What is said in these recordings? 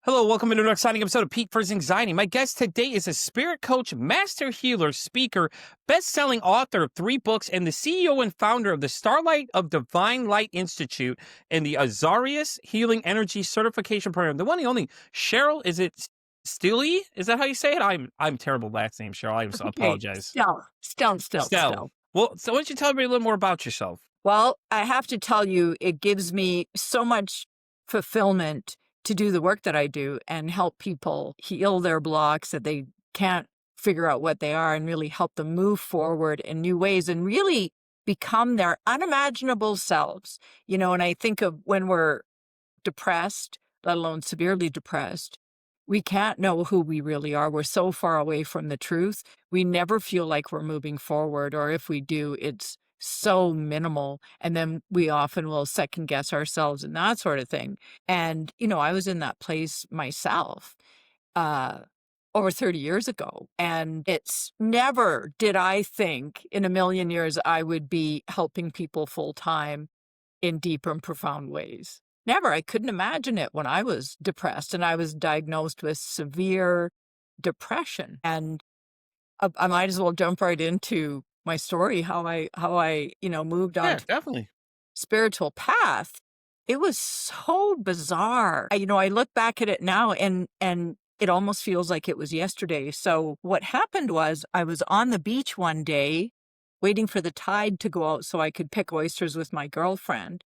Hello, welcome to another exciting episode of Pete vs. Anxiety. My guest today is a spirit coach, master healer, speaker, best-selling author of 3 books, and the CEO and founder of the Starlight of Divine Light Institute and the Azarius Healing Energy Certification Program. The one and only Cheryl, is it Steele? Is that how you say it? I'm terrible last name, Cheryl. I Okay, apologize. Stell. Well, so why don't you tell everybody a little more about yourself? Well, I have to tell you, it gives me so much fulfillment to do the work that I do and help people heal their blocks that they can't figure out what they are and really help them move forward in new ways and really become their unimaginable selves. And I think of when we're depressed, let alone severely depressed, we can't know who we really are. We're so far away from the truth. We never feel like we're moving forward, or if we do, it's so minimal. And then we often will second guess ourselves and that sort of thing. And, I was in that place myself uh, over 30 years ago. And it's never did I think in a million years I would be helping people full time in deep and profound ways. Never. I couldn't imagine it when I was depressed and I was diagnosed with severe depression. And I might as well jump right into my story, how I moved on Yeah, to definitely. spiritual path. It was so bizarre. I look back at it now and it almost feels like it was yesterday. So what happened was I was on the beach one day waiting for the tide to go out so I could pick oysters with my girlfriend.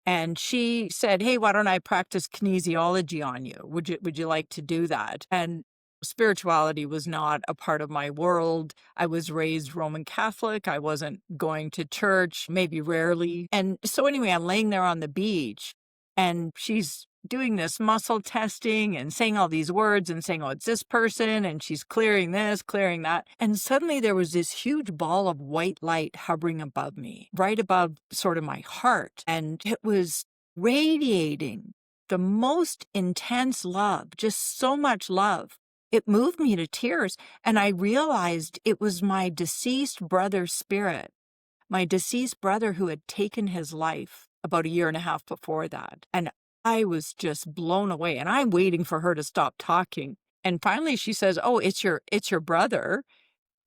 And she said, "Hey, why don't I practice kinesiology on you? Would you like to do that?" And spirituality was not a part of my world. I was raised Roman Catholic. I wasn't going to church, maybe rarely. And so anyway, I'm laying there on the beach and she's doing this muscle testing and saying all these words and saying, "Oh, it's this person," and she's clearing this, clearing that. And suddenly there was this huge ball of white light hovering above me, right above sort of my heart. And it was radiating the most intense love, just so much love. It moved me to tears. And I realized it was my deceased brother's spirit, my deceased brother who had taken his life about a year and a half before that. And I was just blown away and I'm waiting for her to stop talking. And finally she says, "Oh, it's your brother."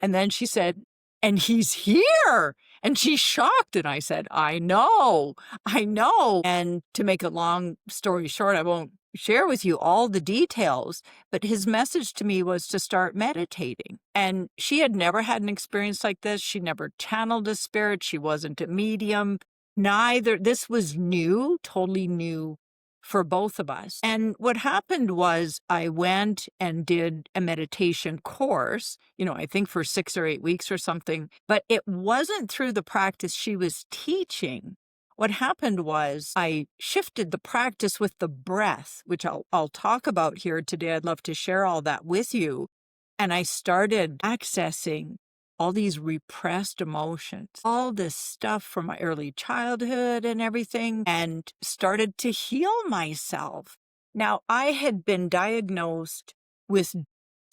And then she said, "And he's here." And she's shocked. And I said, I know. And to make a long story short, I won't share with you all the details, but his message to me was to start meditating. And she had never had an experience like this. She never channeled a spirit. She wasn't a medium. Neither. This was new, totally new for both of us. And what happened was I went and did a meditation course, I think for 6 or 8 weeks or something, but it wasn't through the practice she was teaching. What happened was I shifted the practice with the breath, which I'll talk about here today. I'd love to share all that with you. And I started accessing all these repressed emotions, all this stuff from my early childhood and everything, and started to heal myself. Now, I had been diagnosed with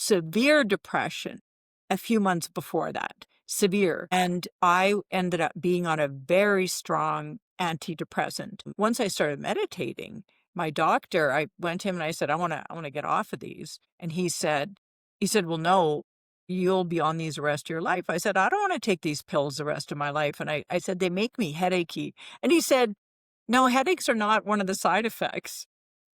severe depression a few months before that, severe. And I ended up being on a very strong antidepressant. Once I started meditating, my doctor, I went to him and I said, I want to get off of these. And he said, "Well, no, you'll be on these the rest of your life." I said, "I don't want to take these pills the rest of my life." And I said, "They make me headachy." And he said, "No, headaches are not one of the side effects.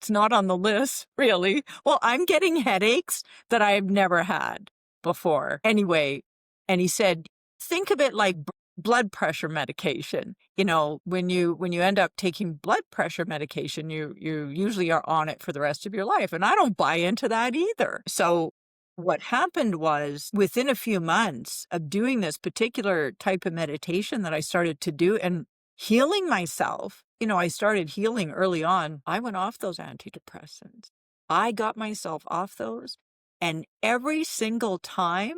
It's not on the list, really." Well, I'm getting headaches that I've never had before. Anyway, and he said, "Think of it like blood pressure medication. When you end up taking blood pressure medication, you usually are on it for the rest of your life." And I don't buy into that either. So what happened was within a few months of doing this particular type of meditation that I started to do and healing myself, I started healing early on. I went off those antidepressants. I got myself off those. And every single time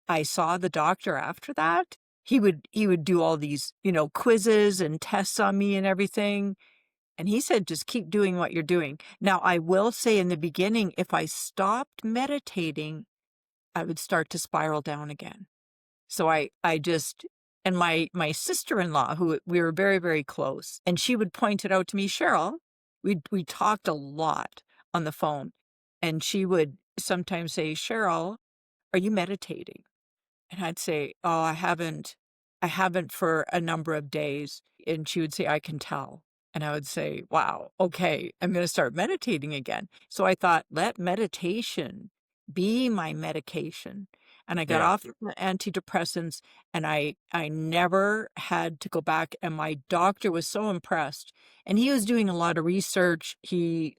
I saw the doctor after that, he would do all these, quizzes and tests on me and everything. And he said, "Just keep doing what you're doing." Now, I will say in the beginning, if I stopped meditating, I would start to spiral down again. So I just, and my sister-in-law, who we were very, very close, and she would point it out to me, "Cheryl, we talked a lot on the phone, and she would sometimes say, "Cheryl, are you meditating?" And I'd say, "Oh, I haven't for a number of days." And she would say, "I can tell." And I would say, "Wow, okay, I'm gonna start meditating again." So I thought, let meditation be my medication. And I got Yeah. off the antidepressants, and I never had to go back, and my doctor was so impressed. And he was doing a lot of research. He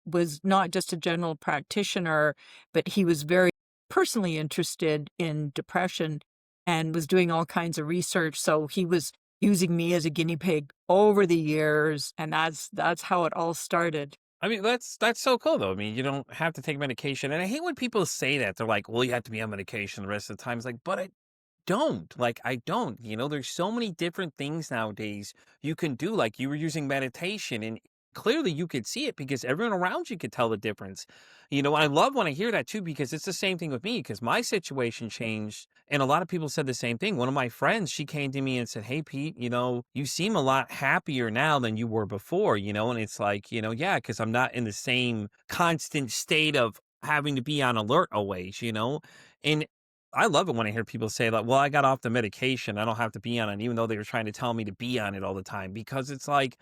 was not just a general practitioner, but he was very personally interested in depression and was doing all kinds of research. So he was using me as a guinea pig over the years, and that's how it all started. I mean, that's so cool though. I mean, you don't have to take medication. And I hate when people say that. They're like, well, you have to be on medication the rest of the time. It's like, but I don't. Like, I don't. There's so many different things nowadays you can do. Like, you were using meditation, and clearly you could see it because everyone around you could tell the difference. I love when I hear that too, because it's the same thing with me, because my situation changed. And a lot of people said the same thing. One of my friends, she came to me and said, "Hey, Pete, you seem a lot happier now than you were before, and it's like, yeah, because I'm not in the same constant state of having to be on alert always. And I love it when I hear people say like, "Well, I got off the medication. I don't have to be on it," even though they were trying to tell me to be on it all the time. Because it's like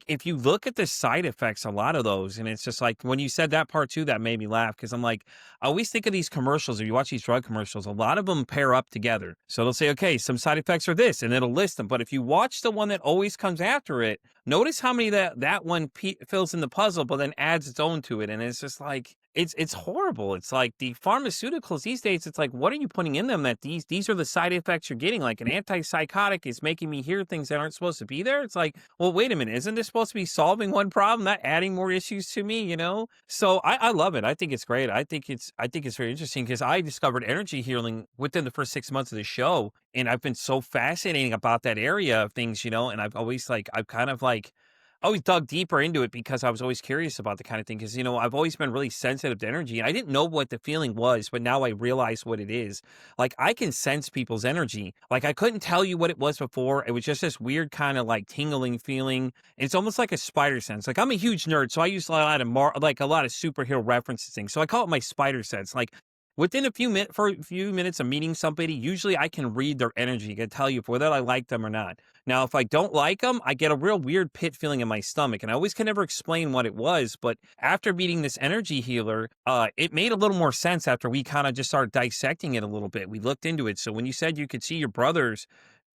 if you look at the side effects, a lot of those, and it's just like when you said that part too, that made me laugh because I'm like, I always think of these commercials. If you watch these drug commercials, a lot of them pair up together. So they'll say, "Okay, some side effects are this," and it'll list them. But if you watch the one that always comes after it, notice how many that one fills in the puzzle, but then adds its own to it, and it's just like it's horrible. It's like the pharmaceuticals these days. It's like, what are you putting in them that these are the side effects you're getting? Like an antipsychotic is making me hear things that aren't supposed to be there. It's like, well, wait a minute, isn't this supposed to be solving one problem, not adding more issues to me? So I love it. I think it's great. I think it's very interesting because I discovered energy healing within the first 6 months of the show, and I've been so fascinating about that area of things. And I've kind of like always dug deeper into it because I was always curious about the kind of thing. Because, I've always been really sensitive to energy, and I didn't know what the feeling was, but now I realize what it is. Like, I can sense people's energy. Like, I couldn't tell you what it was before. It was just this weird kind of like tingling feeling. It's almost like a spider sense. Like, I'm a huge nerd, so I use a lot of a lot of superhero references things. So I call it my spider sense. Like, within for a few minutes of meeting somebody, usually I can read their energy. I can tell you whether I like them or not. Now, if I don't like them, I get a real weird pit feeling in my stomach, and I always can never explain what it was. But after meeting this energy healer, it made a little more sense after we kind of just started dissecting it a little bit. We looked into it. So when you said you could see your brothers,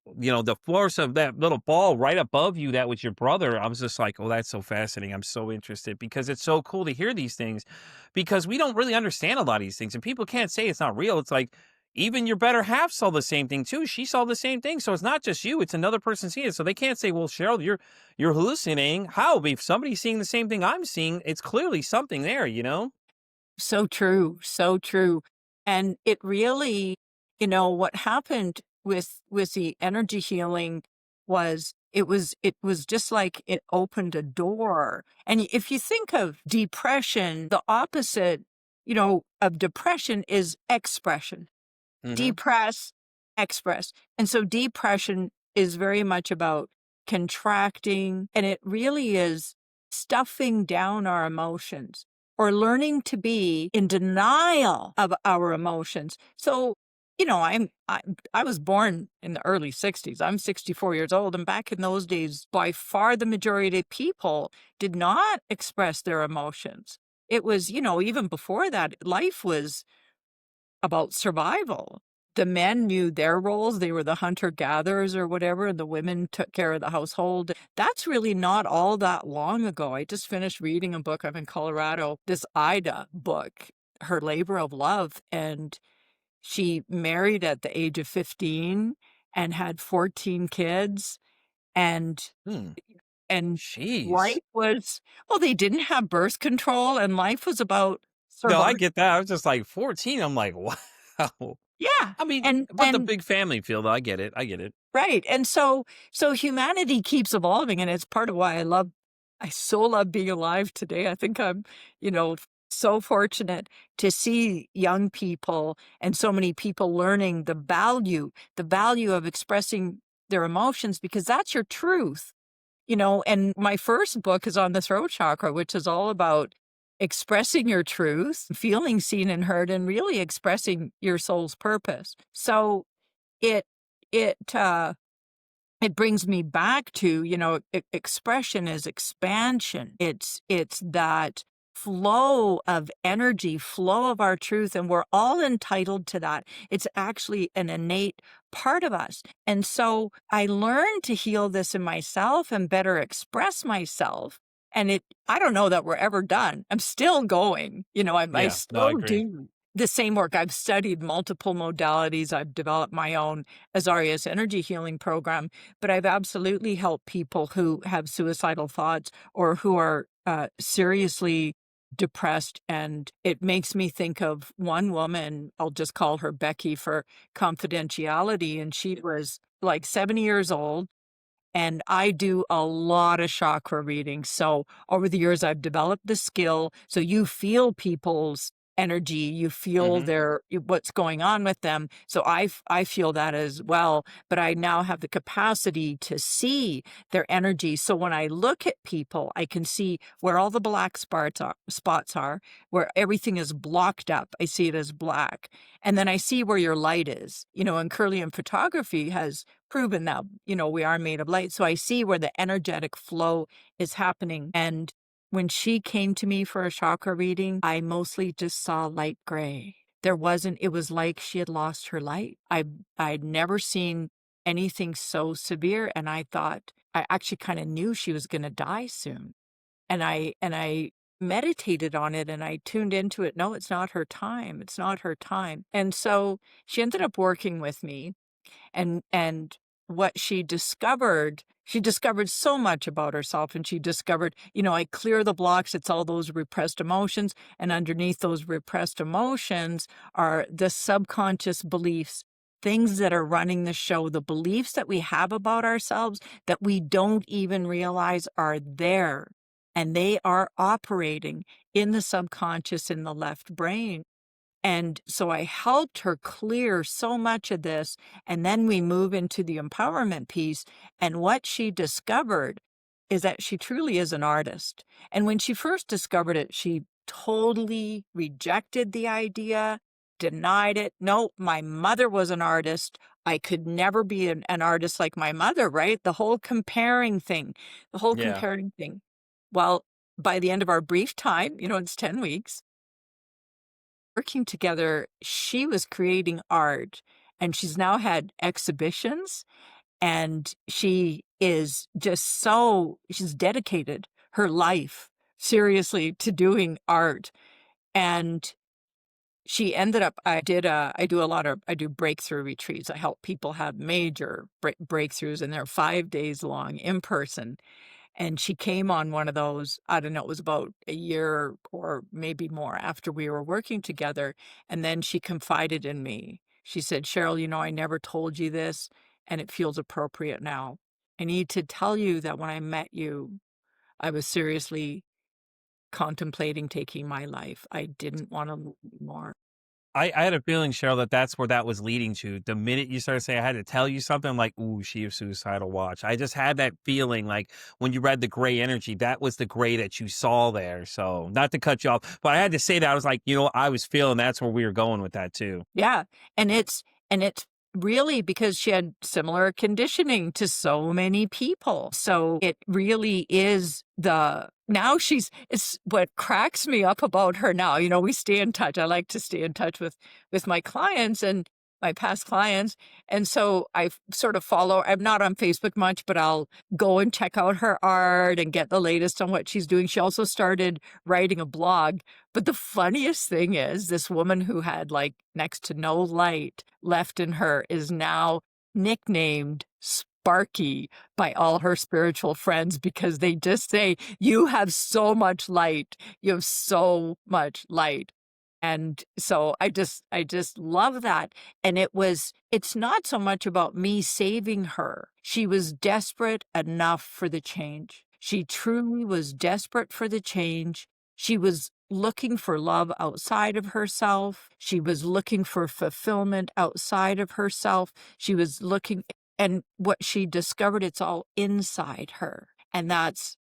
the force of that little ball right above you, that was your brother. I was just like, oh, that's so fascinating. I'm so interested because it's so cool to hear these things because we don't really understand a lot of these things, and people can't say it's not real. It's like, even your better half saw the same thing too. She saw the same thing. So it's not just you, it's another person seeing it. So they can't say, well, Cheryl, you're hallucinating. How? If somebody's seeing the same thing I'm seeing, it's clearly something there. So true, so true. And it really, what happened with the energy healing was it was just like it opened a door. And if you think of depression, the opposite, of depression is expression. Hmm. Depress, express. And so depression is very much about contracting, and it really is stuffing down our emotions or learning to be in denial of our emotions. So, I was born in the early 60s. I'm 64 years old, and back in those days, by far the majority of people did not express their emotions. It was, even before that, life was about survival. The men knew their roles. They were the hunter-gatherers or whatever, and the women took care of the household. That's really not all that long ago. I just finished reading a book. I'm in Colorado, this Ida book, Her Labor of Love, and she married at the age of 15 and had 14 kids, and Hmm. and Jeez. life was, well, they didn't have birth control, and life was about No, I survival. get that. I was just like 14. I'm like, wow. Yeah, I mean, and but the and big family feel, though. I get it. I get it. right, and so humanity keeps evolving, and it's part of why I so love being alive today. I think I'm, you know, so fortunate to see young people and so many people learning the value of expressing their emotions because that's your truth. And my first book is on the throat chakra, which is all about expressing your truth, feeling seen and heard, and really expressing your soul's purpose. So it it uh it brings me back to, expression is expansion. It's that flow of energy, flow of our truth, and we're all entitled to that. It's actually an innate part of us. And so I learned to heal this in myself and better express myself. And I don't know that we're ever done. I'm still going. I Yeah, no, I still agree. do the same work. I've studied multiple modalities. I've developed my own Azarius energy healing program, but I've absolutely helped people who have suicidal thoughts or who are seriously depressed. And it makes me think of one woman, I'll just call her Becky for confidentiality. And she was like 70 years old. And I do a lot of chakra reading. So over the years, I've developed the skill. So you feel people's energy, you feel Hmm. their what's going on with them. So I feel that as well. But I now have the capacity to see their energy. So when I look at people, I can see where all the black spots are, where everything is blocked up. I see it as black. And then I see where your light is. And Curlian photography has proven that, we are made of light. So I see where the energetic flow is happening. And when she came to me for a chakra reading, I mostly just saw light gray. It was like she had lost her light. I'd never seen anything so severe. And I thought, I actually kind of knew she was going to die soon. And I meditated on it and I tuned into it. No, it's not her time. It's not her time. And so she ended up working with me and what she discovered so much about herself. And she discovered, I clear the blocks. It's all those repressed emotions, and underneath those repressed emotions are the subconscious beliefs, things that are running the show, the beliefs that we have about ourselves that we don't even realize are there, and they are operating in the subconscious in the left brain. And so I helped her clear so much of this. And then we move into the empowerment piece. And what she discovered is that she truly is an artist. And when she first discovered it, she totally rejected the idea, denied it. No, my mother was an artist. I could never be an artist like my mother, right? The whole comparing thing, the whole Yeah. comparing thing. Well, by the end of our brief time, it's 10 weeks, working together, she was creating art, and she's now had exhibitions, and she's dedicated her life seriously to doing art. And she ended up, I do breakthrough retreats. I help people have major breakthroughs, and they're 5 days long in person. And she came on one of those, I don't know, it was about a year or maybe more after we were working together. And then she confided in me. She said, Cheryl, I never told you this, and it feels appropriate now. I need to tell you that when I met you, I was seriously contemplating taking my life. I didn't want to live anymore. I had a feeling, Cheryl, that that's where that was leading to. The minute you started saying, I had to tell you something, I'm like, ooh, she is suicidal watch. I just had that feeling like when you read the gray energy, that was the gray that you saw there. So not to cut you off, but I had to say that. I was like, I was feeling that's where we were going with that too. Yeah. And it's really because she had similar conditioning to so many people. So it really is it's what cracks me up about her now. We stay in touch. I like to stay in touch with my clients and my past clients. And so I sort of follow, I'm not on Facebook much, but I'll go and check out her art and get the latest on what she's doing. She also started writing a blog. But the funniest thing is this woman who had like next to no light left in her is now nicknamed Sparky by all her spiritual friends because they just say, you have so much light. You have so much light. And so I just love that. And it's not so much about me saving her. She was desperate enough for the change. She truly was desperate for the change. She was looking for love outside of herself. She was looking for fulfillment outside of herself. She was looking, and what she discovered, it's all inside her. And that's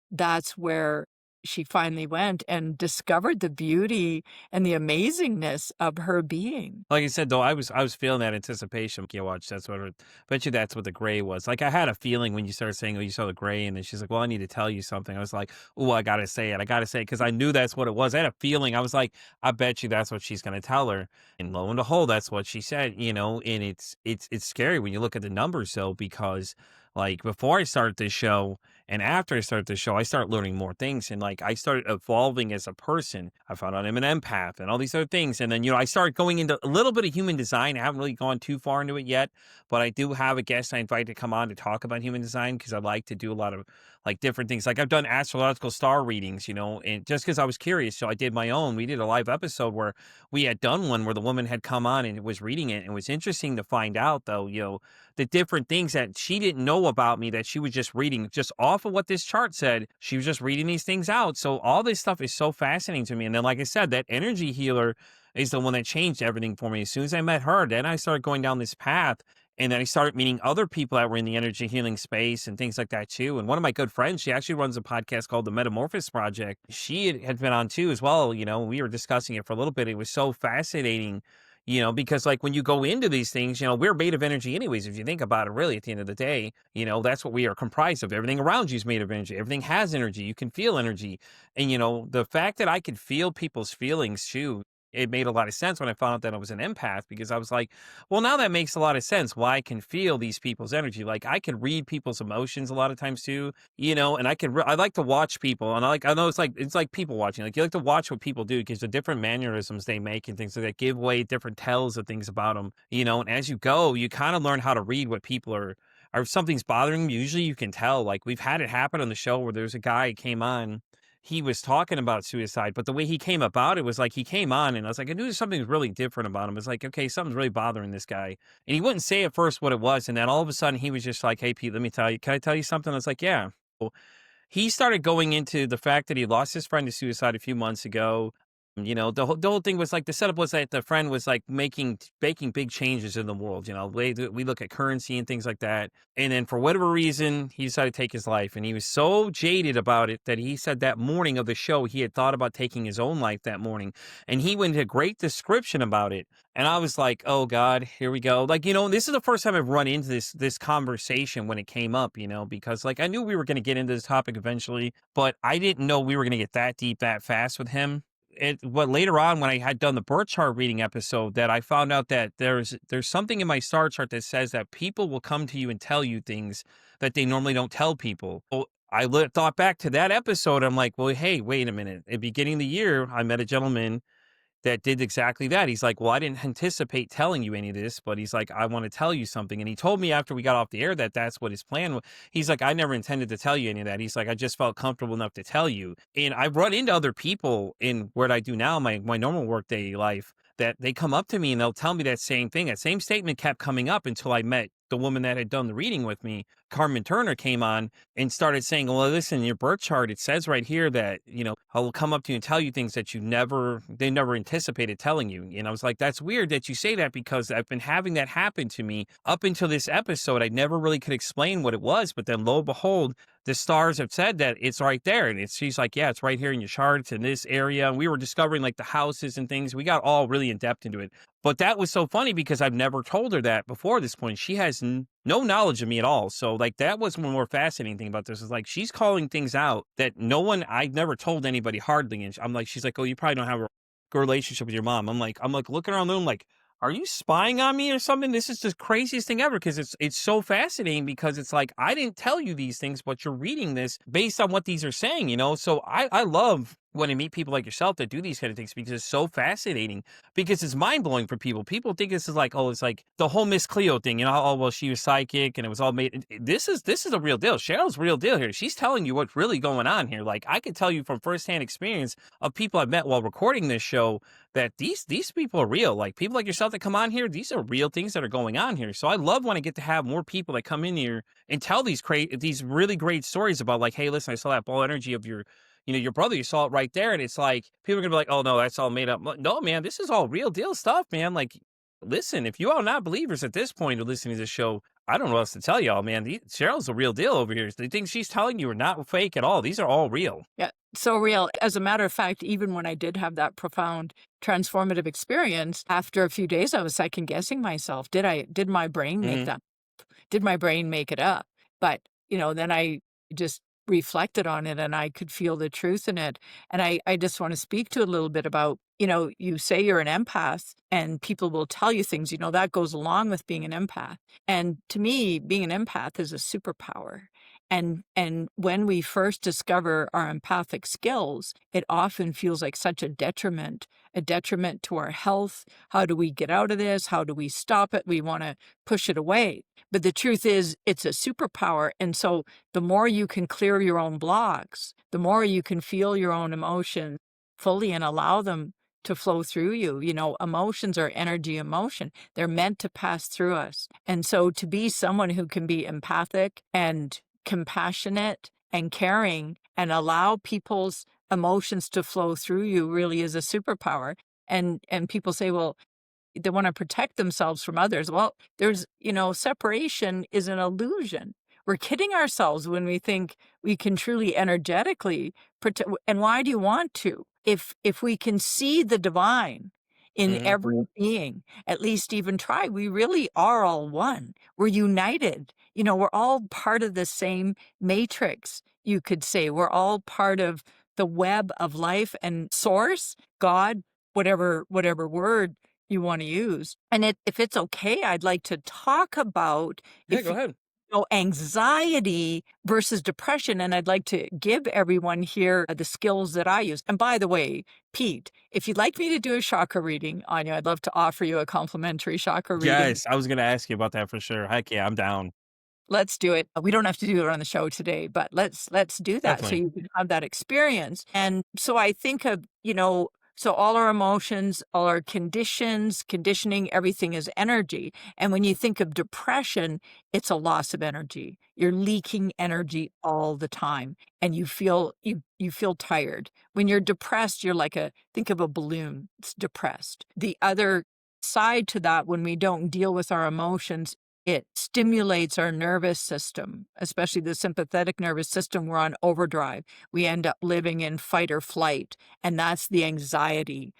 where she finally went and discovered the beauty and the amazingness of her being. Like I said, though, I was feeling that anticipation. You watch, that's what bet you that's what the gray was. Like I had a feeling when you started saying, "Oh, you saw the gray," and then she's like, "Well, I need to tell you something." I was like, "Oh, I gotta say it. I gotta say it," because I knew that's what it was. I had a feeling. I was like, "I bet you that's what she's gonna tell her." And lo and behold, that's what she said. And it's scary when you look at the numbers, though, because like before I started this show and after I started the show, I started learning more things and like I started evolving as a person. I found out I'm an empath and all these other things. And then, I started going into a little bit of human design. I haven't really gone too far into it yet, but I do have a guest I invited to come on to talk about human design because I like to do a lot of like different things. Like I've done astrological star readings, and just because I was curious. So I did my own. We did a live episode where we had done one where the woman had come on and was reading it. And it was interesting to find out though, the different things that she didn't know about me that she was just reading just off of what this chart said. She was just reading these things out. So all this stuff is so fascinating to me. And then, like I said, that energy healer is the one that changed everything for me. As soon as I met her, then I started going down this path. And then I started meeting other people that were in the energy healing space and things like that too. And one of my good friends, she actually runs a podcast called the Metamorphosis Project. She had been on too as well. We were discussing it for a little bit. It was so fascinating, because like when you go into these things, we're made of energy anyways. If you think about it, really, at the end of the day, that's what we are comprised of. Everything around you is made of energy. Everything has energy. You can feel energy. And, the fact that I could feel people's feelings too, it made a lot of sense when I found out that I was an empath because I was like, well, now that makes a lot of sense why I can feel these people's energy. Like I could read people's emotions a lot of times too, and I like to watch people and I know it's like people watching. Like you like to watch what people do because the different mannerisms they make and things like that give away different tells of things about them, and as you go, you kind of learn how to read what people are, or if something's bothering them, usually you can tell. Like we've had it happen on the show where there's a guy who came on, he was talking about suicide, but the way he came about it was like he came on and I was like, I knew something was really different about him. It's like, okay, something's really bothering this guy. And he wouldn't say at first what it was. And then all of a sudden he was just like, hey, Pete, let me tell you, can I tell you something? I was like, yeah. Well, he started going into the fact that he lost his friend to suicide a few months ago. The whole thing was like the setup was that the friend was like making big changes in the world. We look at currency and things like that. And then for whatever reason, he decided to take his life. And he was so jaded about it that he said that morning of the show, he had thought about taking his own life that morning. And he went into great description about it. And I was like, oh God, here we go. Like, this is the first time I've run into this conversation when it came up, because like I knew we were going to get into this topic eventually, but I didn't know we were going to get that deep that fast with him. But later on, when I had done the birth chart reading episode, that I found out that there's something in my star chart that says that people will come to you and tell you things that they normally don't tell people. So thought back to that episode. I'm like, well, hey, wait a minute. At the beginning of the year, I met a gentleman that did exactly that. He's like, well, I didn't anticipate telling you any of this, but he's like, I want to tell you something. And he told me after we got off the air that that's what his plan was. He's like, I never intended to tell you any of that. He's like, I just felt comfortable enough to tell you. And I run into other people in what I do now, my normal workday life, that they come up to me and they'll tell me that same thing. That same statement kept coming up until I met the woman that had done the reading with me. Carmen Turner came on and started saying, well, listen, in your birth chart, it says right here that, I'll come up to you and tell you things that they never anticipated telling you. And I was like, that's weird that you say that because I've been having that happen to me up until this episode. I never really could explain what it was, but then lo and behold, the stars have said that it's right there. And she's like, yeah, it's right here in your chart. It's in this area. And we were discovering like the houses and things. We got all really in depth into it. But that was so funny because I've never told her that before this point. She has no knowledge of me at all. So like that was one more fascinating thing about this is like she's calling things out that I've never told anybody hardly. And I'm like, she's like, oh, you probably don't have a good relationship with your mom. I'm like looking around the room like, are you spying on me or something? This is the craziest thing ever because it's so fascinating because it's like, I didn't tell you these things, but you're reading this based on what these are saying, So I love when I meet people like yourself that do these kind of things because it's so fascinating because it's mind blowing for people. People think this is like, oh, it's like the whole Miss Cleo thing, oh, well, she was psychic and it was all made. This is a real deal. Cheryl's real deal here. She's telling you what's really going on here. Like I could tell you from firsthand experience of people I've met while recording this show that these people are real. Like people like yourself that come on here, these are real things that are going on here. So I love when I get to have more people that come in here and tell these really great stories about like, hey, listen, I saw that ball energy of your brother, you saw it right there. And it's like, people are going to be like, oh, no, that's all made up. No, man, this is all real deal stuff, man. Like, listen, if you are not believers at this point of listening to this show, I don't know what else to tell y'all, man. Cheryl's the real deal over here. The things she's telling you are not fake at all. These are all real. Yeah, so real. As a matter of fact, even when I did have that profound transformative experience, after a few days, I was second guessing myself. Did my brain make Hmm. that? Did my brain make it up? But, then I just reflected on it and I could feel the truth in it. And I just want to speak to a little bit about, you say you're an empath and people will tell you things, that goes along with being an empath. And to me, being an empath is a superpower. And when we first discover our empathic skills, it often feels like such a detriment to our health. How do we get out of this? How do we stop it? We want to push it away. But the truth is, it's a superpower. And so the more you can clear your own blocks, the more you can feel your own emotions fully and allow them to flow through you. Emotions are energy emotion. They're meant to pass through us. And so to be someone who can be empathic and compassionate and caring and allow people's emotions to flow through you really is a superpower. And people say, well, they want to protect themselves from others. Well, there's, separation is an illusion. We're kidding ourselves when we think we can truly energetically protect. And why do you want to? If we can see the divine in Hmm. every being, at least even try, we really are all one. We're united. We're all part of the same matrix, you could say. We're all part of the web of life and source, God, whatever word you want to use. And if it's okay, I'd like to talk about Yeah, if go ahead. anxiety versus depression. And I'd like to give everyone here the skills that I use. And by the way, Pete, if you'd like me to do a chakra reading on you, I'd love to offer you a complimentary chakra reading. Yes, I was gonna ask you about that for sure. Heck yeah, I'm down. Let's do it. We don't have to do it on the show today, but let's do that so Definitely. you can have that experience. And so I think of, so all our emotions, all our conditioning, everything is energy. And when you think of depression, it's a loss of energy. You're leaking energy all the time and you feel tired. When you're depressed, you're think of a balloon. It's depressed. The other side to that, when we don't deal with our emotions, it stimulates our nervous system, especially the sympathetic nervous system. We're on overdrive. We end up living in fight or flight. And that's the anxiety.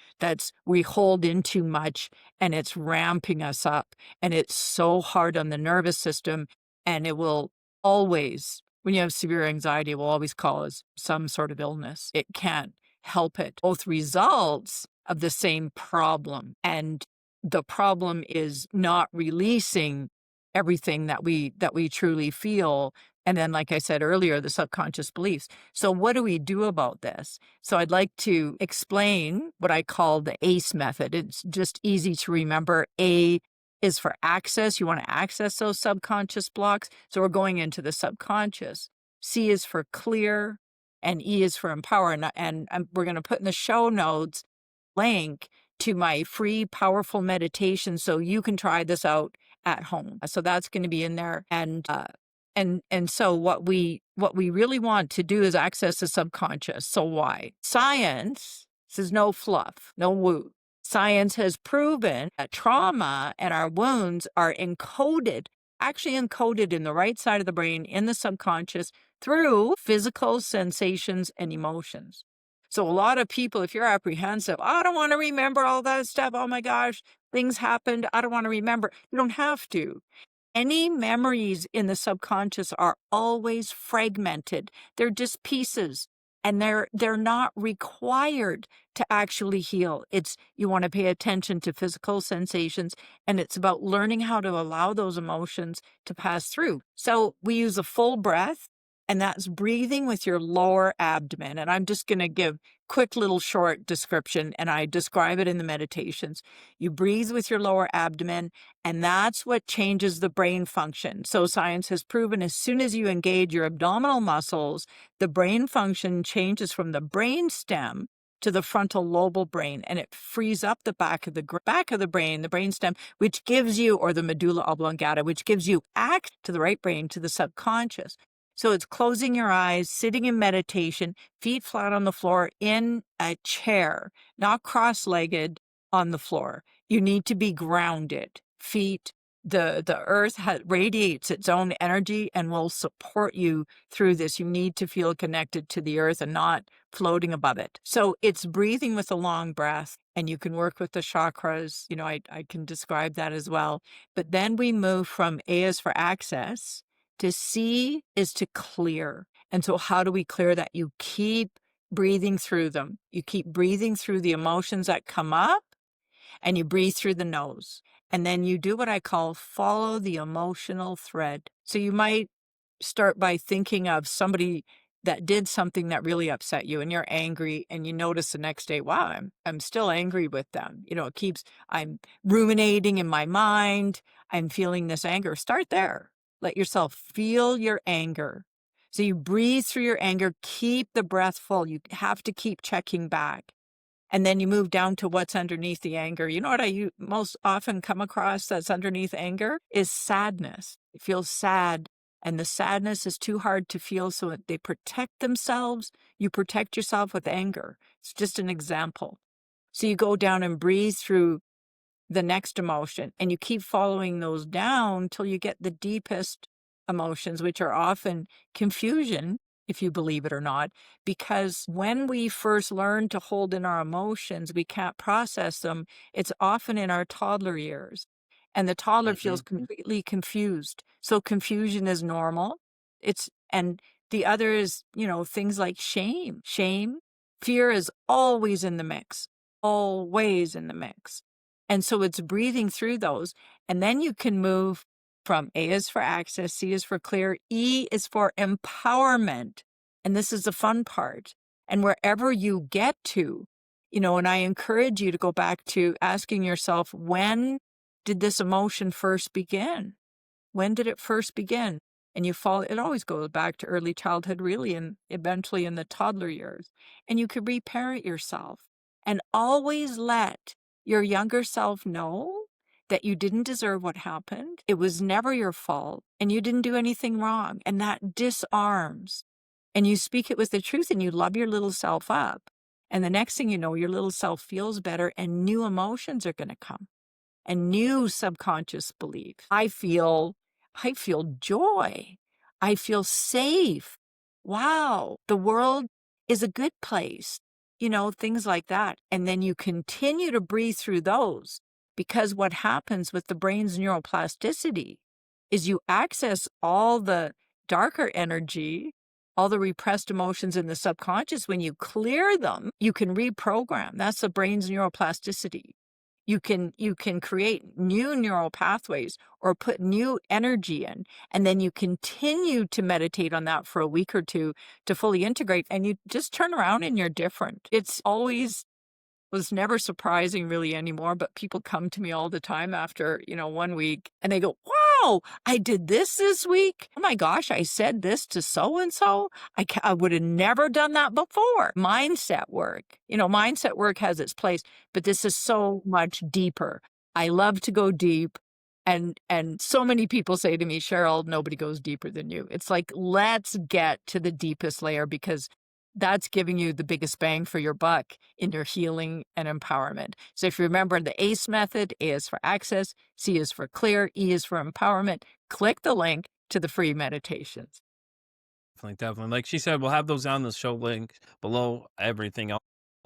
We hold in too much and it's ramping us up. And it's so hard on the nervous system. And it will always, when you have severe anxiety, it will always cause some sort of illness. It can't help it. Both results of the same problem. And the problem is not releasing everything that we truly feel. And then, like I said earlier, the subconscious beliefs. So what do we do about this? So I'd like to explain what I call the ACE method. It's just easy to remember. A is for access. You want to access those subconscious blocks. So we're going into the subconscious. C is for clear, and E is for empower. And we're going to put in the show notes link to my free powerful meditation so you can try this out at home. So that's going to be in there. And so what we really want to do is access the subconscious. So why? Science says no fluff, no woo. Science has proven that trauma and our wounds are actually encoded in the right side of the brain, in the subconscious, through physical sensations and emotions. So a lot of people, if you're apprehensive, I don't want to remember all that stuff. Oh my gosh, things happened. I don't want to remember. You don't have to. Any memories in the subconscious are always fragmented. They're just pieces and they're not required to actually heal. You want to pay attention to physical sensations, and it's about learning how to allow those emotions to pass through. So we use a full breath, and that's breathing with your lower abdomen. And I'm just going to give quick little short description, and I describe it in the meditations. You breathe with your lower abdomen, and that's what changes the brain function. So science has proven as soon as you engage your abdominal muscles, the brain function changes from the brain stem to the frontal lobal brain, and it frees up the back of the brain, the brain stem, which gives you, or the medulla oblongata, which gives you access to the right brain, to the subconscious. So it's closing your eyes, sitting in meditation, feet flat on the floor in a chair, not cross-legged on the floor. You need to be grounded, feet The earth radiates its own energy and will support you through this. You need to feel connected to the earth and not floating above it. So it's breathing with a long breath, and you can work with the chakras. I can describe that as well. But then we move from A is for access to C is to clear. And so how do we clear that? You keep breathing through them. You keep breathing through the emotions that come up, and you breathe through the nose. And then you do what I call follow the emotional thread. So you might start by thinking of somebody that did something that really upset you, and you're angry, and you notice the next day, wow, I'm still angry with them. I'm ruminating in my mind. I'm feeling this anger. Start there. Let yourself feel your anger. So you breathe through your anger, keep the breath full. You have to keep checking back. And then you move down to what's underneath the anger. You know what I most often come across that's underneath anger is sadness. It feels sad, and the sadness is too hard to feel, so they protect themselves. You protect yourself with anger. It's just an example. So you go down and breathe through the next emotion, and you keep following those down till you get the deepest emotions, which are often confusion, if you believe it or not, because when we first learn to hold in our emotions, we can't process them. It's often in our toddler years, and the toddler feels completely confused. So confusion is normal. And the other is, things like shame. Fear is always in the mix, always in the mix. And so it's breathing through those. And then you can move from A is for access, C is for clear, E is for empowerment. And this is the fun part. And wherever you get to, and I encourage you to go back to asking yourself, when did this emotion first begin? When did it first begin? And it always goes back to early childhood, really, and eventually in the toddler years. And you can reparent yourself and always let your younger self know that you didn't deserve what happened. It was never your fault, and you didn't do anything wrong. And that disarms. And you speak it with the truth, and you love your little self up. And the next thing you know, your little self feels better, and new emotions are going to come, and new subconscious beliefs. I feel joy. I feel safe. Wow, the world is a good place. Things like that. And then you continue to breathe through those, because what happens with the brain's neuroplasticity is you access all the darker energy, all the repressed emotions in the subconscious. When you clear them, you can reprogram. That's the brain's neuroplasticity. You can create new neural pathways or put new energy in, and then you continue to meditate on that for a week or two to fully integrate, and you just turn around and you're different. It's always was never surprising really anymore, but people come to me all the time after, 1 week, and they go, wow, I did this week. Oh my gosh, I said this to so-and-so. I would have never done that before. Mindset work has its place, but this is so much deeper. I love to go deep. And so many people say to me, Cheryl, nobody goes deeper than you. It's like, let's get to the deepest layer, because that's giving you the biggest bang for your buck in your healing and empowerment. So if you remember the ACE method, A is for access, C is for clear, E is for empowerment, click the link to the free meditations. Definitely. Like she said, we'll have those on the show link below everything. All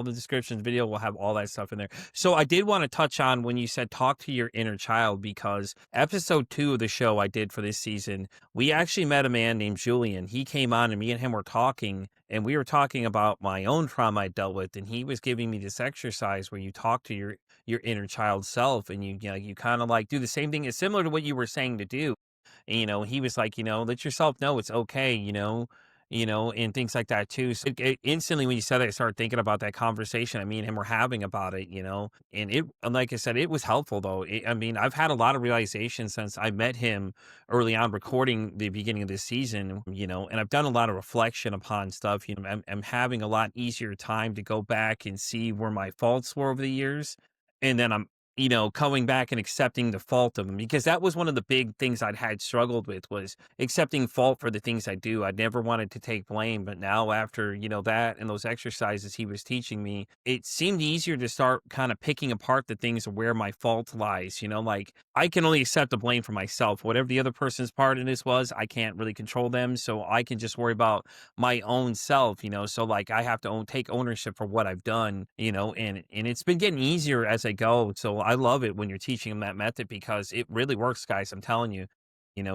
the descriptions, video, we'll have all that stuff in there. So I did want to touch on when you said talk to your inner child, because episode 2 of the show I did for this season, we actually met a man named Julian. He came on and me and him were talking, and we were talking about my own trauma I dealt with, and he was giving me this exercise where you talk to your inner child self, and you kind of like do the same thing. It's similar to what you were saying to do. And, he was like, let yourself know it's okay, and things like that too. So instantly when you said that, I started thinking about that conversation me and him were having about it, and like I said, it was helpful though. I've had a lot of realization since I met him early on recording the beginning of this season, and I've done a lot of reflection upon stuff. I'm having a lot easier time to go back and see where my faults were over the years. And then I'm coming back and accepting the fault of them, because that was one of the big things I'd had struggled with, was accepting fault for the things I do. I never wanted to take blame, but now after, that and those exercises he was teaching me, it seemed easier to start kind of picking apart the things of where my fault lies, like I can only accept the blame for myself. Whatever the other person's part in this was, I can't really control them, so I can just worry about my own self, so like I have to take ownership for what I've done, and it's been getting easier as I go. So I love it when you're teaching them that method, because it really works, guys. I'm telling you.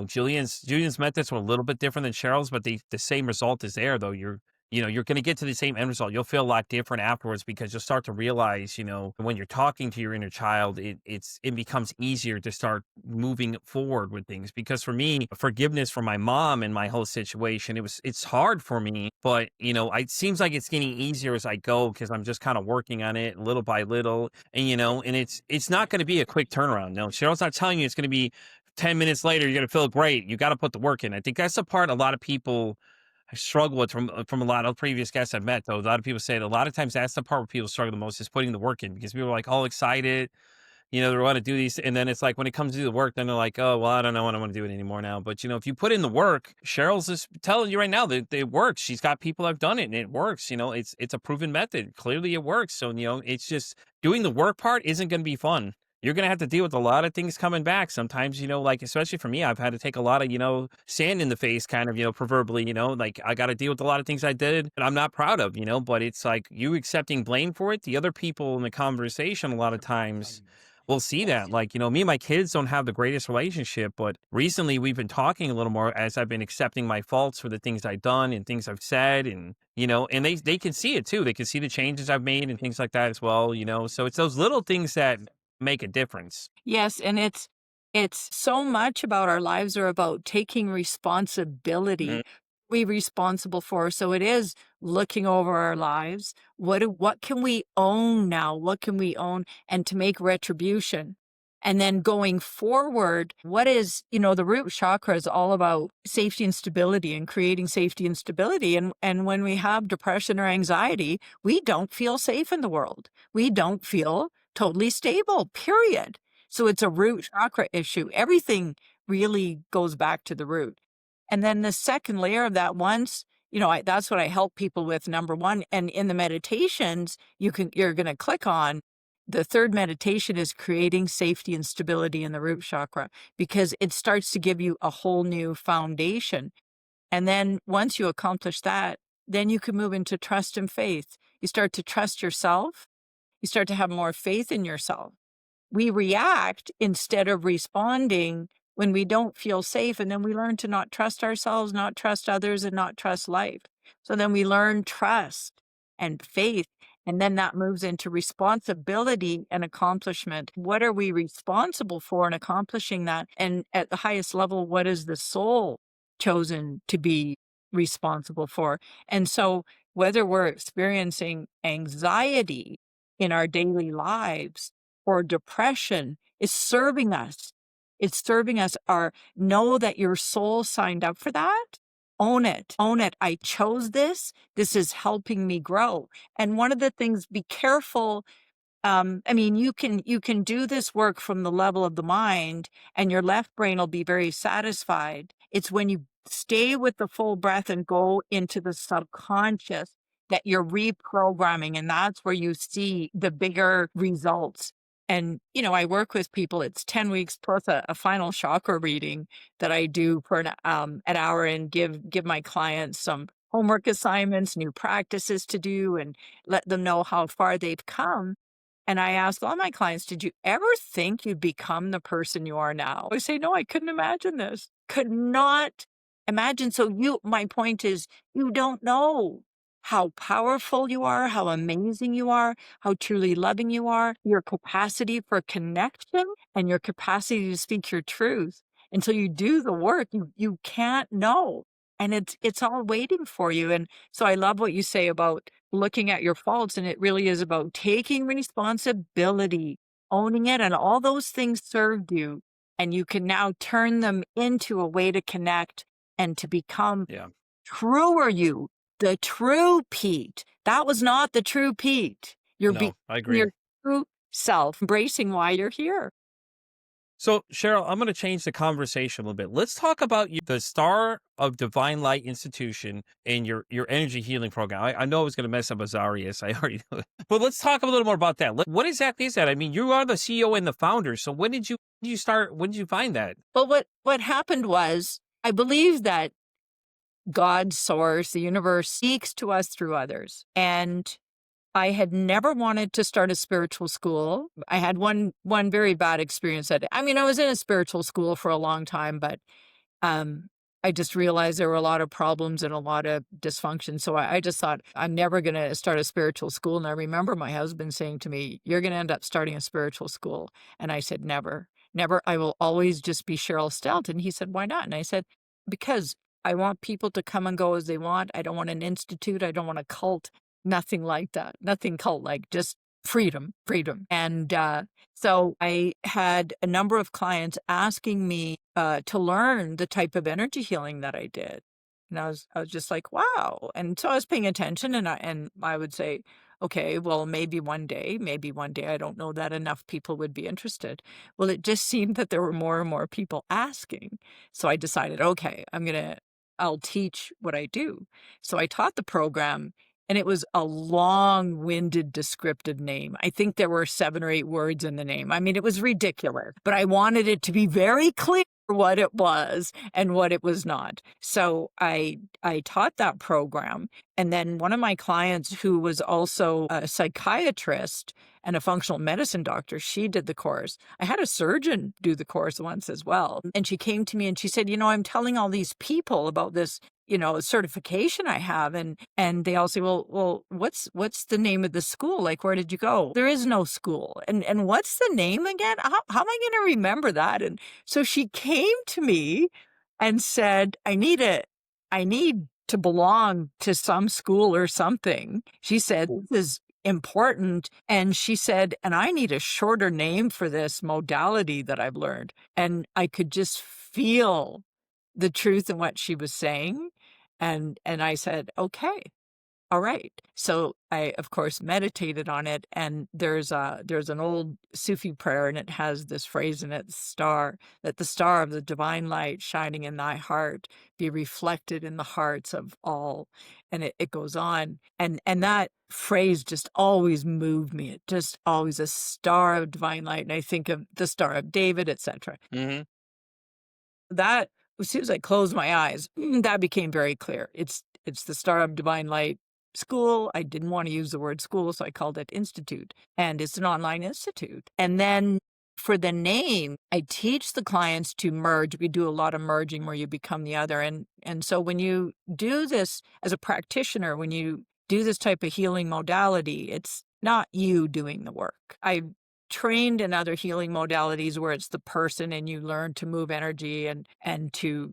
Julian's methods were a little bit different than Cheryl's, but the same result is there, though. You're going to get to the same end result. You'll feel a lot different afterwards, because you'll start to realize, when you're talking to your inner child, it becomes easier to start moving forward with things. Because for me, forgiveness for my mom and my whole situation, it's hard for me, but it seems like it's getting easier as I go, because I'm just kind of working on it little by little, and it's not going to be a quick turnaround. No, Cheryl's not telling you it's going to be 10 minutes later, you're going to feel great. You got to put the work in. I think that's the part a lot of people struggle with from a lot of previous guests I've met, though. A lot of people say that a lot of times that's the part where people struggle the most, is putting the work in, because people are like all excited, they want to do these. And then it's like, when it comes to the work, then they're like, oh, well, I don't know. I don't want to do it anymore now. But, if you put in the work, Cheryl's just telling you right now that it works. She's got people that have done it and it works. It's a proven method. Clearly it works. So, it's just doing the work part isn't going to be fun. You're going to have to deal with a lot of things coming back. Sometimes, like, especially for me, I've had to take a lot of, sand in the face, kind of, proverbially, like I got to deal with a lot of things I did that I'm not proud of, but it's like you accepting blame for it. The other people in the conversation, a lot of times, will see that. Like, me and my kids don't have the greatest relationship, but recently we've been talking a little more, as I've been accepting my faults for the things I've done and things I've said. And, and they can see it too. They can see the changes I've made and things like that as well, so it's those little things that make a difference. Yes, and it's so much about our lives are about taking Mhm. responsibility. We responsible for. So it is looking over our lives. What can we own now? What can we own? And to make retribution. And then going forward, what is, the root chakra is all about safety and stability and creating safety and stability. And when we have depression or anxiety, we don't feel safe in the world. We don't feel totally stable, period. So it's a root chakra issue. Everything really goes back to the root. And then the second layer of that, once, that's what I help people with, number one. And in the meditations, you're going to click on the third meditation is creating safety and stability in the root chakra, because it starts to give you a whole new foundation. And then once you accomplish that, then you can move into trust and faith. You start to trust yourself. You start to have more faith in yourself. We react instead of responding when we don't feel safe. And then we learn to not trust ourselves, not trust others, and not trust life. So then we learn trust and faith. And then that moves into responsibility and accomplishment. What are we responsible for in accomplishing that? And at the highest level, what is the soul chosen to be responsible for? And so whether we're experiencing anxiety in our daily lives or depression, is serving us. It's serving us. Know that your soul signed up for that. Own it. Own it. I chose this. This is helping me grow. And one of the things, be careful. You can do this work from the level of the mind, and your left brain will be very satisfied. It's when you stay with the full breath and go into the subconscious that you're reprogramming, and that's where you see the bigger results. And, I work with people, it's 10 weeks plus a final chakra reading that I do for an hour, and give my clients some homework assignments, new practices to do, and let them know how far they've come. And I ask all my clients, did you ever think you'd become the person you are now? I say, no, I couldn't imagine this. Could not imagine. So my point is, you don't know how powerful you are, how amazing you are, how truly loving you are, your capacity for connection and your capacity to speak your truth. Until you do the work, you can't know. And it's all waiting for you. And so I love what you say about looking at your faults, and it really is about taking responsibility, owning it, and all those things served you. And you can now turn them into a way to connect and to become Yeah. truer you, the true Pete. That was not the true Pete. You're No, I agree. your true self, embracing why you're here. So, Cheryl, I'm going to change the conversation a little bit. Let's talk about the Star of Divine Light Institution and your energy healing program. I know I was going to mess up Azarius. I already know. But let's talk a little more about that. What exactly is that? I mean, you are the CEO and the founder. So when did you start? When did you find that? Well, what happened was I believe that God, source, the universe speaks to us through others. And I had never wanted to start a spiritual school. I had one very bad experience at it. I mean, I was in a spiritual school for a long time, but um, I just realized there were a lot of problems and a lot of dysfunction. So I just thought, I'm never going to start a spiritual school. And I remember my husband saying to me, "You're going to end up starting a spiritual school." And I said, "Never, never. I will always just be Cheryl Stelte." And he said, "Why not?" And I said, "Because I want people to come and go as they want. I don't want an institute. I don't want a cult. Nothing like that. Nothing cult like, just freedom, freedom." And so I had a number of clients asking me to learn the type of energy healing that I did. And I was just like, wow. And so I was paying attention, and I would say, okay, well, maybe one day, I don't know that enough people would be interested. Well, it just seemed that there were more and more people asking. So I decided, okay, I'll teach what I do. So I taught the program, and it was a long-winded descriptive name. I think there were 7 or 8 words in the name. I mean, it was ridiculous, but I wanted it to be very clear what it was and what it was not. So I taught that program. And then one of my clients, who was also a psychiatrist and a functional medicine doctor, she did the course. I had a surgeon do the course once as well. And she came to me and she said, "I'm telling all these people about this, certification I have." And they all say, well, what's the name of the school? Like, where did you go? There is no school. And what's the name again? How am I going to remember that? And so she came to me and said, I need to belong to some school or something. She said, "This is important." And she said, "And I need a shorter name for this modality that I've learned." And I could just feel the truth in what she was saying. And I said, "Okay, all right." So I, of course, meditated on it. And there's an old Sufi prayer, and it has this phrase in it: that the star of the divine light shining in thy heart be reflected in the hearts of all. And it goes on. And that phrase just always moved me. It just always, a star of divine light. And I think of the Star of David, etc. Hmm. That, as soon as I closed my eyes, that became very clear. It's the Star of Divine Light School. I didn't want to use the word school, so I called it institute. And it's an online institute. And then for the name, I teach the clients to merge. We do a lot of merging where you become the other. And so when you do this as a practitioner, when you do this type of healing modality, it's not you doing the work. I trained in other healing modalities where it's the person and you learn to move energy and to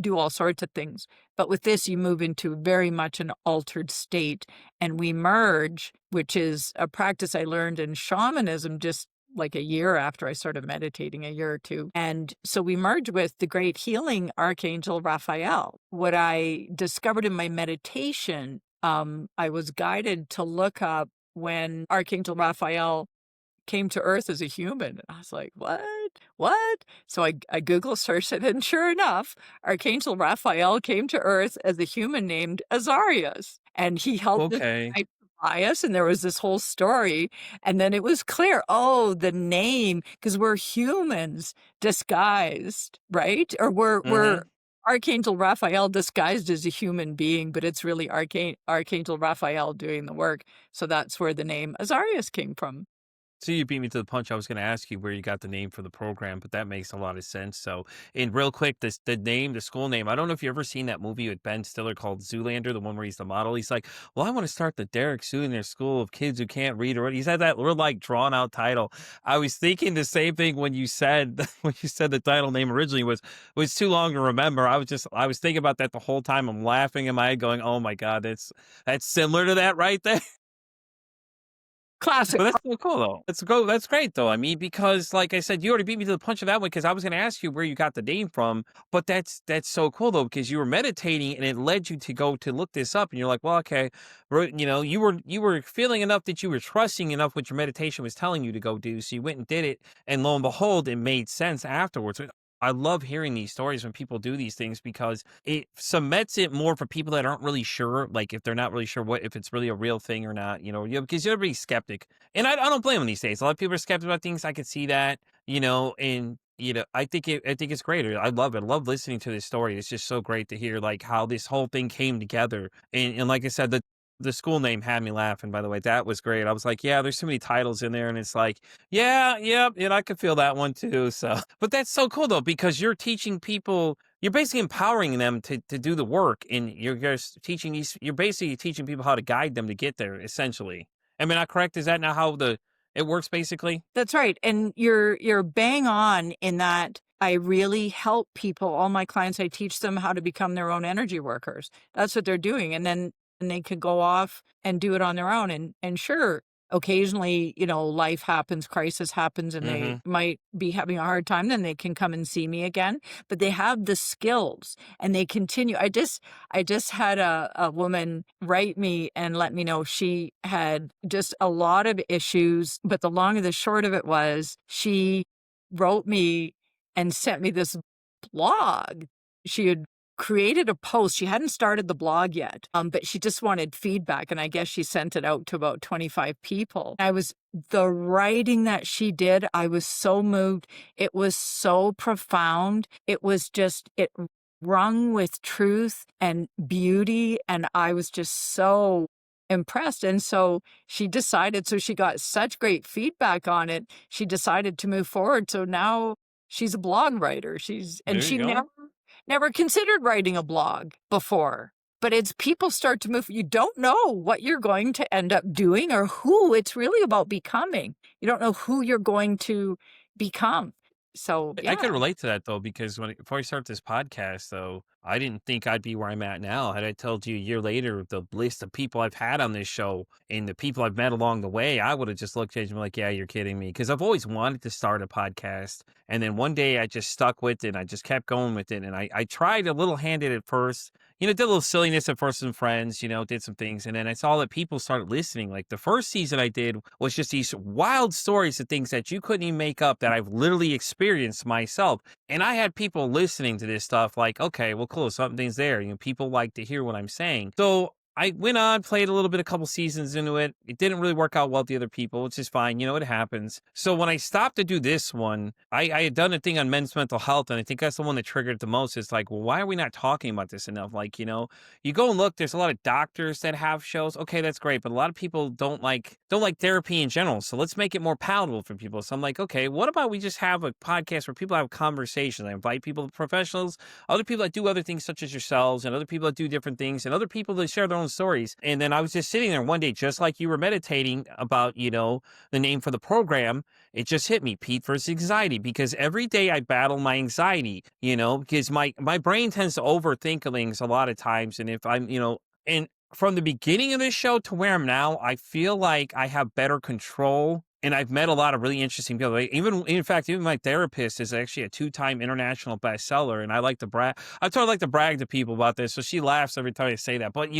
do all sorts of things. But with this, you move into very much an altered state, and we merge, which is a practice I learned in shamanism just like a year after I started meditating, a year or two. And so we merge with the great healing Archangel Raphael. What I discovered in my meditation, I was guided to look up when Archangel Raphael came to Earth as a human. I was like, what? What? So I Google searched it, and sure enough, Archangel Raphael came to Earth as a human named Azarias. And he helped us Okay. fight the bias, and there was this whole story. And then it was clear, oh, the name, because we're humans disguised, right? Or we're Hmm. Archangel Raphael disguised as a human being, but it's really Archangel Raphael doing the work. So that's where the name Azarias came from. So you beat me to the punch. I was going to ask you where you got the name for the program, but that makes a lot of sense. So, and real quick, the school name. I don't know if you ever seen that movie with Ben Stiller called Zoolander, the one where he's the model. He's like, "Well, I want to start the Derek Zoolander School of Kids Who Can't Read or write." He's had that real like drawn out title. I was thinking the same thing when you said when you said the title name originally was too long to remember. I was thinking about that the whole time. I'm laughing in my head, going, "Oh my god, that's similar to that right there." Classic. But that's so cool though. That's great though. I mean, because like I said, you already beat me to the punch of that one because I was going to ask you where you got the name from. But that's so cool though because you were meditating and it led you to go to look this up and you're like, well, okay, you know, you were feeling enough that you were trusting enough what your meditation was telling you to go do, so you went and did it, and lo and behold, it made sense afterwards. I love hearing these stories when people do these things because it cements it more for people that aren't really sure, like if they're not really sure if it's really a real thing or not, because you're everybody's skeptic. And I don't blame them these days. A lot of people are skeptical about things. I could see that, and I think it's great. I love it. I love listening to this story. It's just so great to hear like how this whole thing came together. And like I said, the school name had me laughing, by the way. That was great. I was like, yeah, there's so many titles in there. And it's like, yeah, yep. And I could feel that one too. So, but that's so cool though, because you're teaching people, you're basically empowering them to do the work. And you're just you're basically teaching people how to guide them to get there, essentially. Am I not correct? Is that not how it works basically? That's right. And you're bang on in that I really help people. All my clients, I teach them how to become their own energy workers. That's what they're doing. And then they could go off and do it on their own. And sure, occasionally, life happens, crisis happens, and they Hmm. might be having a hard time, then they can come and see me again. But they have the skills and they continue. I just had a woman write me and let me know she had just a lot of issues. But the long and the short of it was she wrote me and sent me this blog. She had created a post. She hadn't started the blog yet, but she just wanted feedback. And I guess she sent it out to about 25 people. The writing that she did, I was so moved. It was so profound. It rung with truth and beauty. And I was just so impressed. And so she got such great feedback on it. She decided to move forward. So now she's a blog writer. There She you go. never considered writing a blog before. But it's people start to move. You don't know what you're going to end up doing or who it's really about becoming. You don't know who you're going to become. So, I could yeah. relate to that though, because before I start this podcast, though, I didn't think I'd be where I'm at now. Had I told you a year later the list of people I've had on this show and the people I've met along the way, I would have just looked at you and been like, yeah, you're kidding me. Because I've always wanted to start a podcast. And then one day I just stuck with it. I just kept going with it. And I tried a little handed at first, did a little silliness at first with some friends, did some things. And then I saw that people started listening. Like the first season I did was just these wild stories of things that you couldn't even make up that I've literally experienced myself. And I had people listening to this stuff like, okay, well, cool, something's there. People like to hear what I'm saying. So I went on, played a little bit, a couple seasons into it. It didn't really work out well with the other people, which is fine. It happens. So when I stopped to do this one, I had done a thing on men's mental health, and I think that's the one that triggered it the most. It's like, well, why are we not talking about this enough? Like, you go and look, there's a lot of doctors that have shows. Okay, that's great. But a lot of people don't like therapy in general. So let's make it more palatable for people. So I'm like, okay, what about we just have a podcast where people have conversations? I invite people, professionals, other people that do other things such as yourselves, and other people that do different things, and other people that share their own stories. And then I was just sitting there one day, just like you were meditating about, the name for the program. It just hit me, Pete versus anxiety, because every day I battle my anxiety, because my brain tends to overthink things a lot of times. And if I'm, and from the beginning of this show to where I'm now, I feel like I have better control. And I've met a lot of really interesting people. In fact, even my therapist is actually a 2-time international bestseller. And I like to brag. I totally like to brag to people about this. So she laughs every time I say that. But,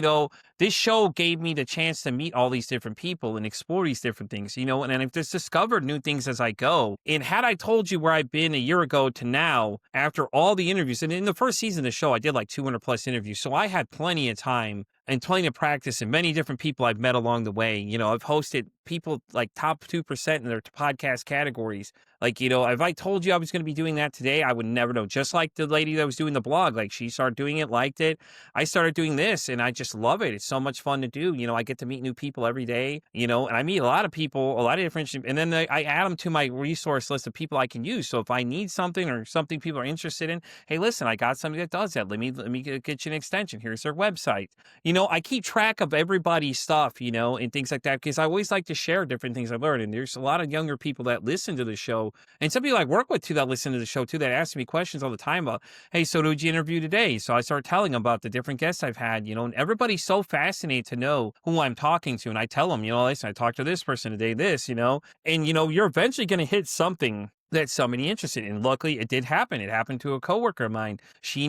this show gave me the chance to meet all these different people and explore these different things, and I've just discovered new things as I go. And had I told you where I've been a year ago to now, after all the interviews, and in the first season of the show, I did like 200 plus interviews. So I had plenty of time and plenty of practice and many different people I've met along the way. I've hosted people like top 2% in their podcast categories. Like, if I told you I was going to be doing that today, I would never know. Just like the lady that was doing the blog, like she started doing it, liked it. I started doing this and I just love it. It's so much fun to do. I get to meet new people every day, and I meet a lot of people, a lot of different, and then I add them to my resource list of people I can use. So if I need something or something people are interested in, hey, listen, I got somebody that does that. Let me get you an extension. Here's their website. I keep track of everybody's stuff, and things like that, because I always like to share different things I've learned. And there's a lot of younger people that listen to the show And some people I work with too that listen to the show too that ask me questions all the time about, hey, so who'd you interview today? So I start telling them about the different guests I've had, and everybody's so fascinated to know who I'm talking to. And I tell them, listen, I talked to this person today, and you're eventually going to hit something that somebody interested in. Luckily, it did happen. It happened to a coworker of mine. She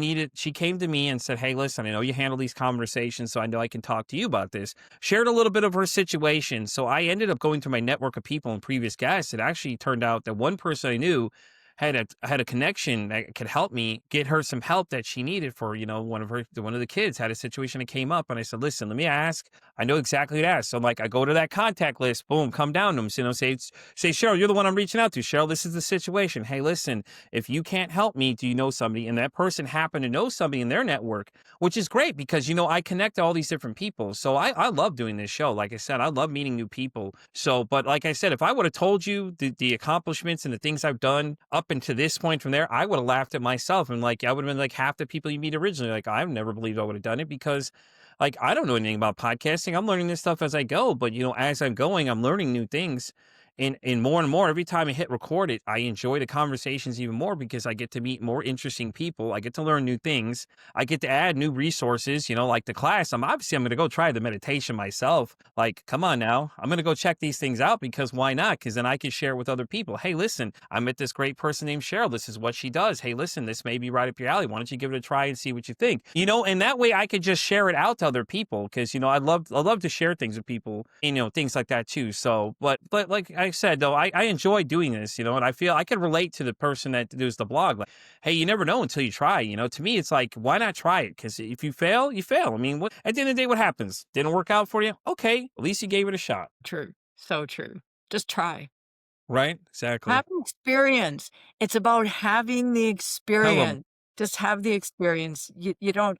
came to me and said, hey, listen, I know you handle these conversations, so I know I can talk to you about this. Shared a little bit of her situation. So I ended up going to my network of people and previous guests. It actually turned out that one person I knew had a connection that could help me get her some help that she needed for, one of the kids had a situation that came up. And I said, listen, let me ask. I know exactly what to ask. So I'm like, I go to that contact list, boom, come down to them. So, say, Cheryl, you're the one I'm reaching out to. Cheryl, this is the situation. Hey, listen, if you can't help me, do you know somebody? And that person happened to know somebody in their network, which is great because, I connect to all these different people. So I love doing this show. Like I said, I love meeting new people. So, but like I said, if I would have told you the accomplishments and the things I've done up until this point from there, I would have laughed at myself. And like, I would have been like half the people you meet originally. Like, I've never believed I would have done it because like, I don't know anything about podcasting. I'm learning this stuff as I go, but as I'm going, I'm learning new things. And more, every time I hit record it, I enjoy the conversations even more because I get to meet more interesting people. I get to learn new things. I get to add new resources, like the class. I'm going to go try the meditation myself. Like, come on now. I'm going to go check these things out because why not? Because then I can share with other people. Hey, listen, I met this great person named Cheryl. This is what she does. Hey, listen, this may be right up your alley. Why don't you give it a try and see what you think? And that way I could just share it out to other people because, I love to share things with people, things like that too. So, but like I said, though, I enjoy doing this, and I feel I can relate to the person that does the blog. Like, hey, you never know until you try, to me, it's like, why not try it? Because if you fail, you fail. I mean, at the end of the day, what happens? Didn't work out for you? Okay. At least you gave it a shot. True. So true. Just try. Right? Exactly. Have an experience. It's about having the Tell 'em. experience. Just have the experience. You don't,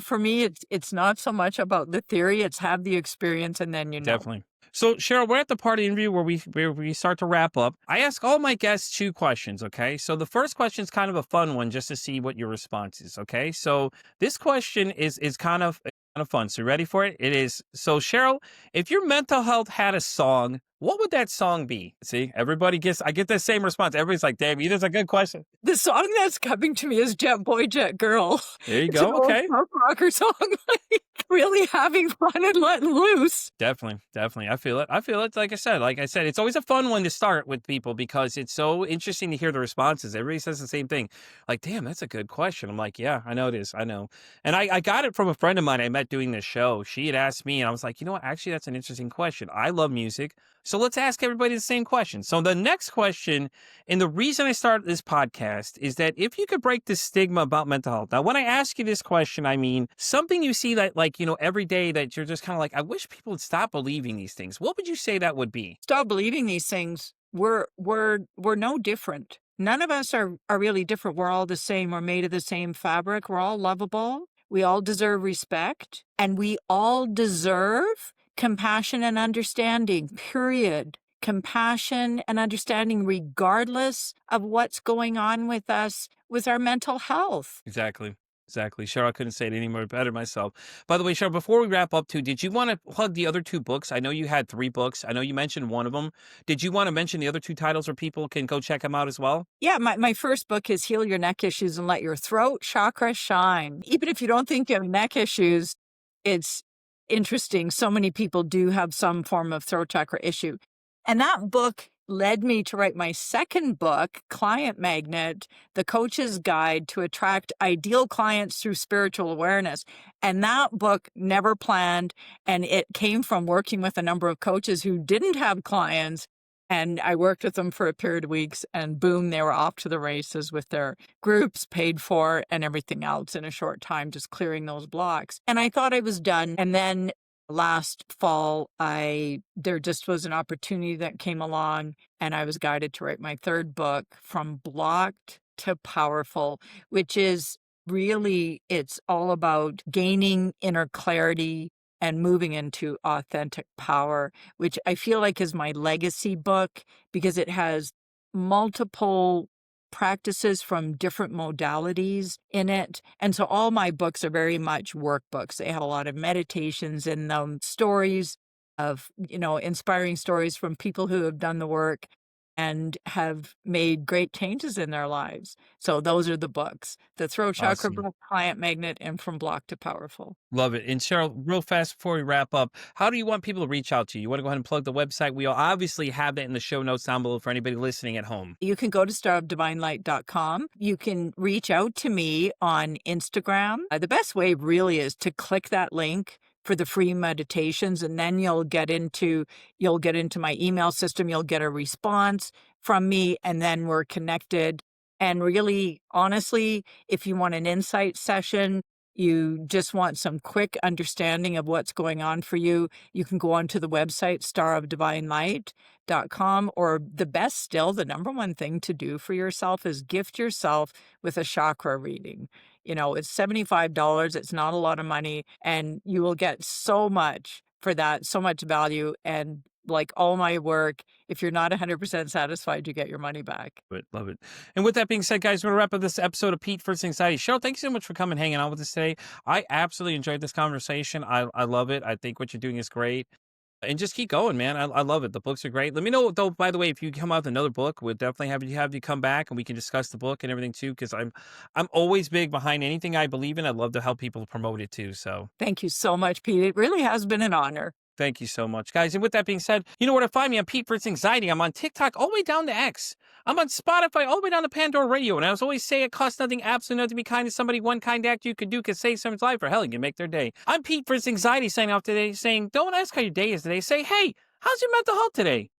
for me, it's not so much about the theory. It's have the experience and then Definitely. So, Cheryl, we're at the part of the interview where we start to wrap up. I ask all my guests 2 questions, okay? So the first question is kind of a fun one just to see what your response is, okay? So this question is kind of fun. So you ready for it? It is, so Cheryl, if your mental health had a song, what would that song be? See, I get the same response. Everybody's like, damn, that's a good question. The song that's coming to me is Jet Boy, Jet Girl. There you It's go. an old Okay. punk rocker song. Like, really having fun and letting loose. Definitely. I feel it. Like I said, it's always a fun one to start with people because it's so interesting to hear the responses. Everybody says the same thing. Like, damn, that's a good question. I'm like, yeah, I know it is. I know. And I got it from a friend of mine I met doing this show. She had asked me and I was like, you know what? Actually, that's an interesting question. I love music. So let's ask everybody the same question. So the next question, and the reason I started this podcast is that if you could break the stigma about mental health. Now, when I ask you this question, I mean something you see that like, every day that you're just kind of like, I wish people would stop believing these things. What would you say that would be? Stop believing these things. We're no different. None of us are really different. We're all the same. We're made of the same fabric. We're all lovable. We all deserve respect, and we all deserve compassion and understanding, period. Compassion and understanding regardless of what's going on with us with our mental health. Exactly. Cheryl, I couldn't say it any more better myself. By the way, Cheryl, before we wrap up too, did you want to plug the other 2 books? I know you had 3 books. I know you mentioned one of them. Did you want to mention the other 2 titles where people can go check them out as well? Yeah, my first book is Heal Your Neck Issues and Let Your Throat Chakra Shine. Even if you don't think you have neck issues, it's interesting. So many people do have some form of throat chakra issue. And that book led me to write my second book, Client Magnet, The Coach's Guide to Attract Ideal Clients Through Spiritual Awareness. And that book never planned. And it came from working with a number of coaches who didn't have clients. And I worked with them for a period of weeks and boom, they were off to the races with their groups paid for and everything else in a short time, just clearing those blocks. And I thought I was done. And then last fall, there just was an opportunity that came along and I was guided to write my third book, From Blocked to Powerful, which is really, it's all about gaining inner clarity and moving into authentic power, which I feel like is my legacy book because it has multiple practices from different modalities in it. And so all my books are very much workbooks. They have a lot of meditations in them, stories of, inspiring stories from people who have done the work. and have made great changes in their lives. So those are the books: The Throat Chakra Awesome. Book, Client Magnet, and From Block to Powerful. Love it. And Cheryl, real fast before we wrap up, how do you want people to reach out to you? You want to go ahead and plug the website? We'll obviously have that in the show notes down below for anybody listening at home. You can go to starofdivinelight.com. You can reach out to me on Instagram. The best way really is to click that link for the free meditations, and then you'll get into my email system. You'll get a response from me, and then we're connected. And really, honestly, if you want an insight session, you just want some quick understanding of what's going on for you, you can go onto the website starofdivinelight.com. Or the best still, the number one thing to do for yourself is gift yourself with a chakra reading. It's $75. It's not a lot of money, and you will get so much for that, so much value. And like all my work, if you're not 100% satisfied, you get your money back. Love it. And with that being said, guys, we're going to wrap up this episode of Pete versus Anxiety. Cheryl, thanks so much for coming and hanging out with us today. I absolutely enjoyed this conversation. I love it. I think what you're doing is great. And just keep going, man. I love it. The books are great. Let me know, though, by the way, if you come out with another book, we'll definitely have you come back and we can discuss the book and everything too, because I'm always big behind anything I believe in. I'd love to help people promote it too. So Thank you so much, Pete. It really has been an honor. thank you so much, guys. And with that being said, you know where to find me. I'm Pete versus Anxiety. I'm on TikTok all the way down to X. I'm on Spotify all the way down to Pandora Radio. And I always say it costs nothing, absolutely nothing to be kind to somebody. One kind act you could do could save someone's life, or hell, you can make their day. I'm Pete versus Anxiety signing off today saying, don't ask how your day is today. Say, hey, how's your mental health today?